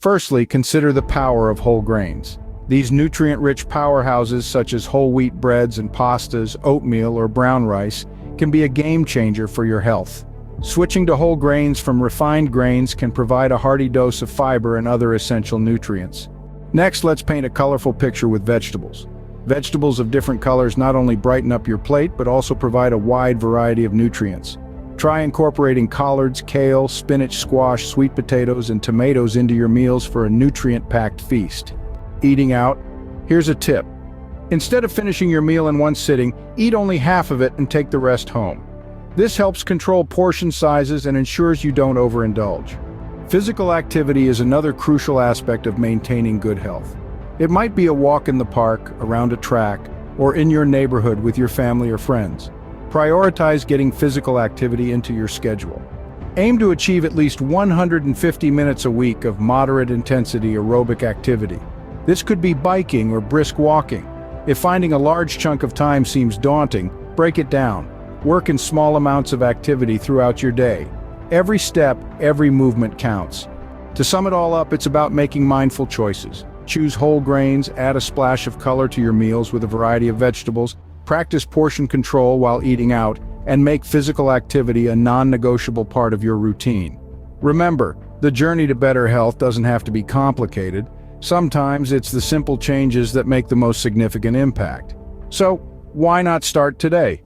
Firstly, consider the power of whole grains. These nutrient-rich powerhouses such as whole wheat breads and pastas, oatmeal, or brown rice can be a game changer for your health. Switching to whole grains from refined grains can provide a hearty dose of fiber and other essential nutrients. Next, let's paint a colorful picture with vegetables. Vegetables of different colors not only brighten up your plate, but also provide a wide variety of nutrients. Try incorporating collards, kale, spinach, squash, sweet potatoes, and tomatoes into your meals for a nutrient-packed feast. Eating out? Here's a tip. Instead of finishing your meal in one sitting, eat only half of it and take the rest home. This helps control portion sizes and ensures you don't overindulge. Physical activity is another crucial aspect of maintaining good health. It might be a walk in the park, around a track, or in your neighborhood with your family or friends. Prioritize getting physical activity into your schedule. Aim to achieve at least 150 minutes a week of moderate-intensity aerobic activity. This could be biking or brisk walking. If finding a large chunk of time seems daunting, break it down. Work in small amounts of activity throughout your day. Every step, every movement counts. To sum it all up, it's about making mindful choices. Choose whole grains, add a splash of color to your meals with a variety of vegetables, practice portion control while eating out, and make physical activity a non-negotiable part of your routine. Remember, the journey to better health doesn't have to be complicated. Sometimes it's the simple changes that make the most significant impact. So, why not start today?